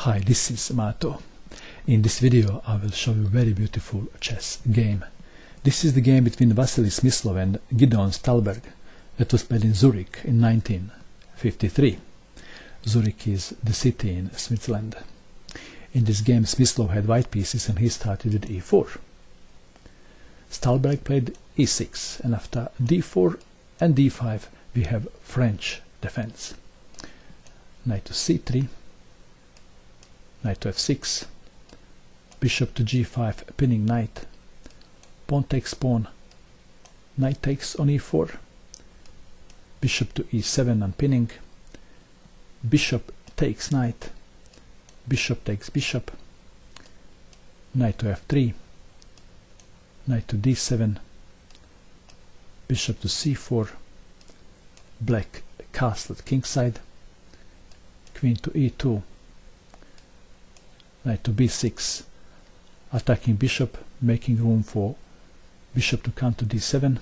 Hi, this is Mato. In this video I will show you a very beautiful chess game. This is the game between Vasily Smyslov and Gideon Stahlberg that was played in Zurich in 1953. Zurich is the city in Switzerland. In this game Smyslov had white pieces and he started with e4. Stahlberg played e6, and after d4 and d5 we have French defense. Knight to c3, knight to f6, bishop to g5, pinning knight, pawn takes pawn, knight takes on e4, bishop to e7 unpinning, bishop takes knight, bishop takes bishop, knight to f3, knight to d7, bishop to c4, black castle at kingside, queen to e2, knight to b6, attacking bishop, making room for bishop to come to d7,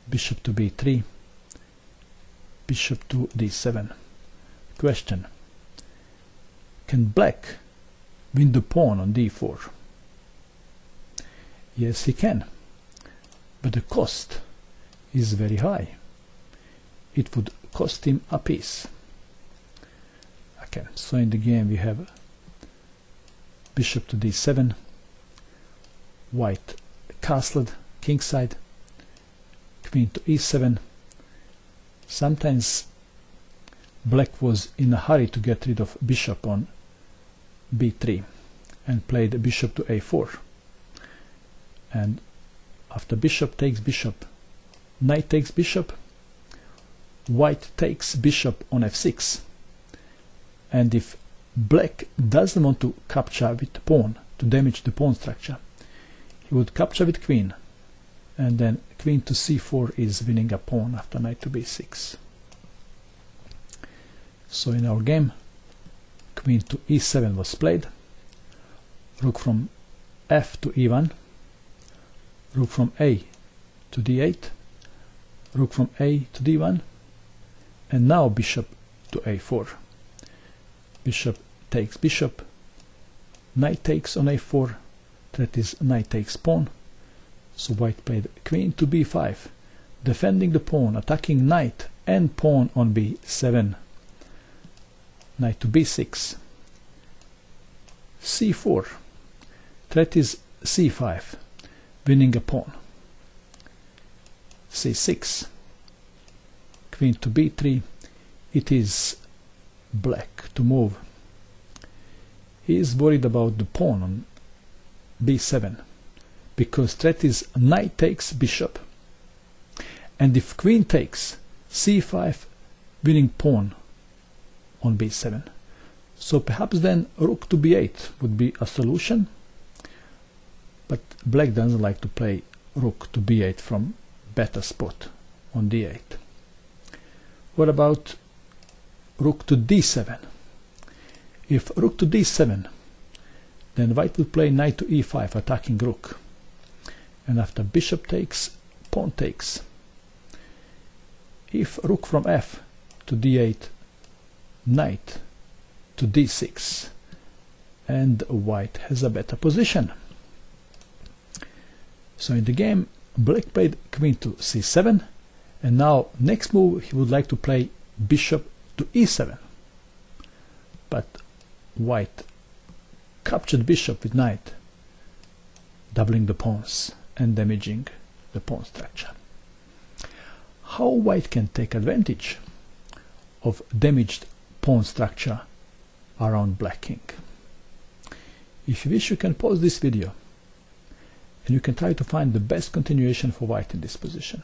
bishop to b3, bishop to d7. Question: can black win the pawn on d4? Yes, he can, but the cost is very high. It would cost him a piece. Okay, so in the game we have bishop to d7, white castled kingside, queen to e7. Sometimes black was in a hurry to get rid of bishop on b3 and played bishop to a4, and after bishop takes bishop, knight takes bishop, white takes bishop on f6, and if black doesn't want to capture with the pawn to damage the pawn structure, he would capture with queen, and then queen to c4 is winning a pawn after knight to b6. So in our game, queen to e7 was played, rook from f to e1, rook from a to d8, rook from a to d1, and now bishop to a4. Bishop takes bishop, knight takes on a4, that is knight takes pawn, so white played queen to b5, defending the pawn, attacking knight and pawn on b7, knight to b6, c4, that is c5, winning a pawn, c6, queen to b3, it is black to move. He is worried about the pawn on b7 because threat is knight takes bishop, and if queen takes c5, winning pawn on b7. So perhaps then rook to b8 would be a solution, but black doesn't like to play rook to b8 from better spot on d8. What about rook to d7? If rook to d7, then white will play knight to e5, attacking rook, and after bishop takes, pawn takes. If rook from f to d8, knight to d6, and white has a better position. So in the game, black played queen to c7, and now next move he would like to play bishop to e7, but white captured bishop with knight, doubling the pawns and damaging the pawn structure. How white can take advantage of damaged pawn structure around black king? If you wish, you can pause this video and you can try to find the best continuation for white in this position.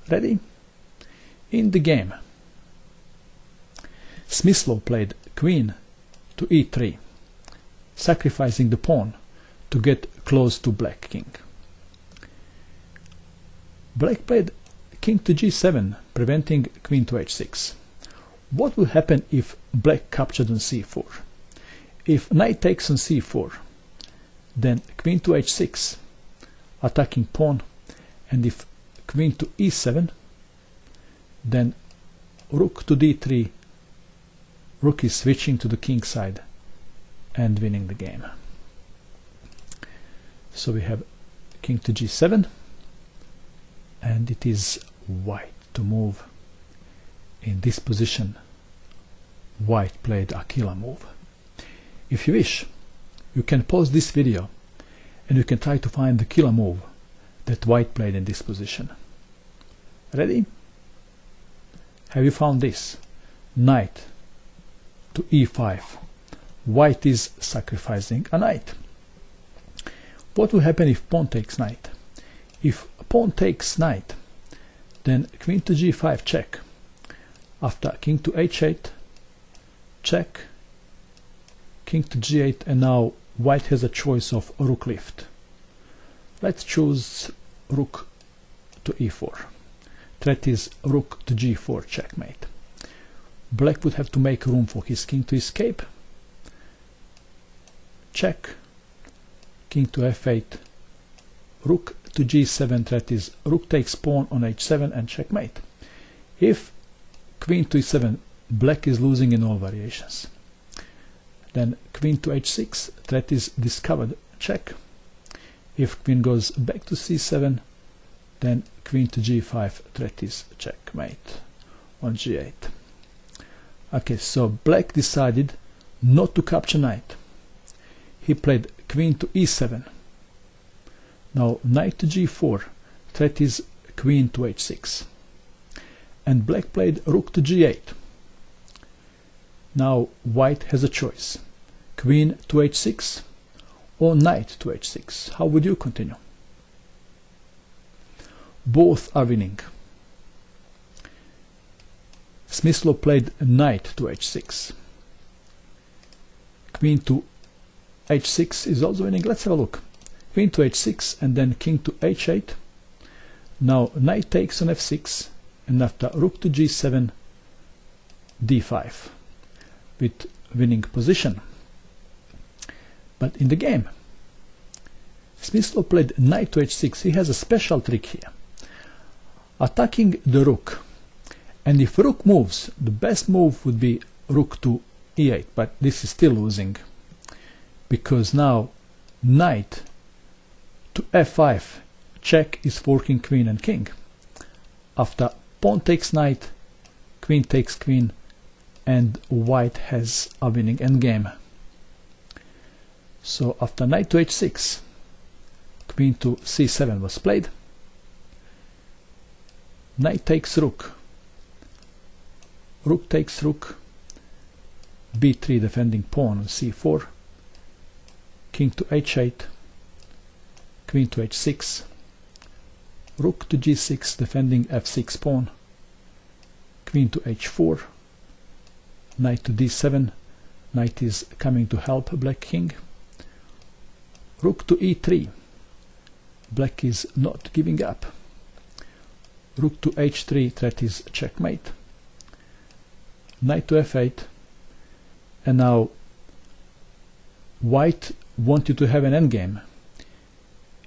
Ready? In the game, Smyslov played queen to e3, sacrificing the pawn to get close to black king. Black played king to g7, preventing queen to h6. What will happen if black captured on c4? If knight takes on c4, then queen to h6, attacking pawn, and if queen to e7, then rook to d3, rook is switching to the king side and winning the game. So we have king to g7, and it is white to move. In this position, white played a killer move. If you wish, you can pause this video and you can try to find the killer move that white played in this position. Ready? Have you found this? Knight to e5. White is sacrificing a knight. What will happen if pawn takes knight? If pawn takes knight, then queen to g5 check. After king to h8, check, king to g8, and now white has a choice of rook lift. Let's choose rook to e4. Threat is rook to g4 checkmate. Black would have to make room for his king to escape. Check, king to f8, rook to g7. Threat is rook takes pawn on h7 and checkmate. If queen to e7, black is losing in all variations. Then queen to h6, threat is discovered, check. If queen goes back to c7, then queen to g5, threat is checkmate on g8. Okay, so black decided not to capture knight. He played queen to e7. Now knight to g4, threat is queen to h6. And black played rook to g8. Now white has a choice, queen to h6 or knight to h6. How would you continue? Both are winning. Smyslov played knight to h6. Queen to h6 is also winning. Let's have a look. Queen to h6 and then king to h8. Now knight takes on f6, and after rook to g7, d5 with winning position. But in the game, Smyslov played knight to h6. He has a special trick here, attacking the rook. And if rook moves, the best move would be rook to e8, but this is still losing, because now knight to f5 check is forking queen and king. After pawn takes knight, queen takes queen, and white has a winning endgame. So after knight to h6, queen to c7 was played. Knight takes rook, rook takes rook, b3 defending pawn on c4, king to h8, queen to h6, rook to g6 defending f6 pawn, queen to h4, knight to d7, knight is coming to help black king, rook to e3, black is not giving up, rook to h3, threat is checkmate, knight to f8, and now white wanted to have an endgame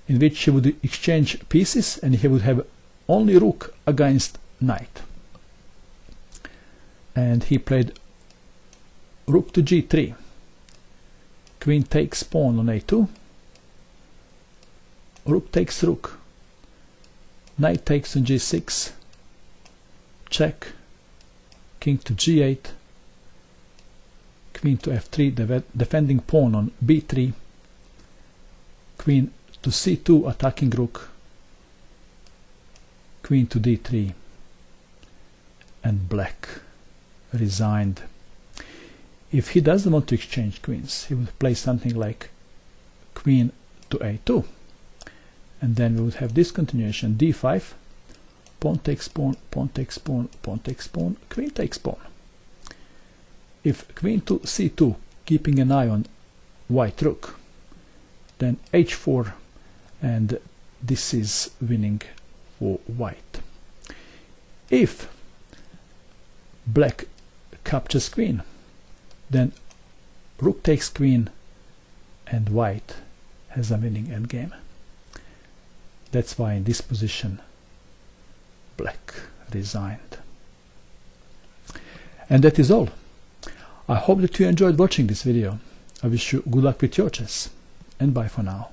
in which he would exchange pieces and he would have only rook against knight. And he played rook to g3, queen takes pawn on a2, rook takes rook, knight takes on g6, check, king to g8, queen to f3 defending pawn on b3, queen to c2 attacking rook, queen to d3, and black resigned. If he doesn't want to exchange queens, he would play something like queen to a2, and then we would have this continuation: d5, pawn takes pawn, pawn takes pawn, pawn takes pawn, queen takes pawn. If queen to c2, keeping an eye on white rook, then h4, and this is winning for white. If black captures queen, then rook takes queen, and white has a winning endgame. That's why in this position black resigned. And that is all. I hope that you enjoyed watching this video. I wish you good luck with your chess, and bye for now.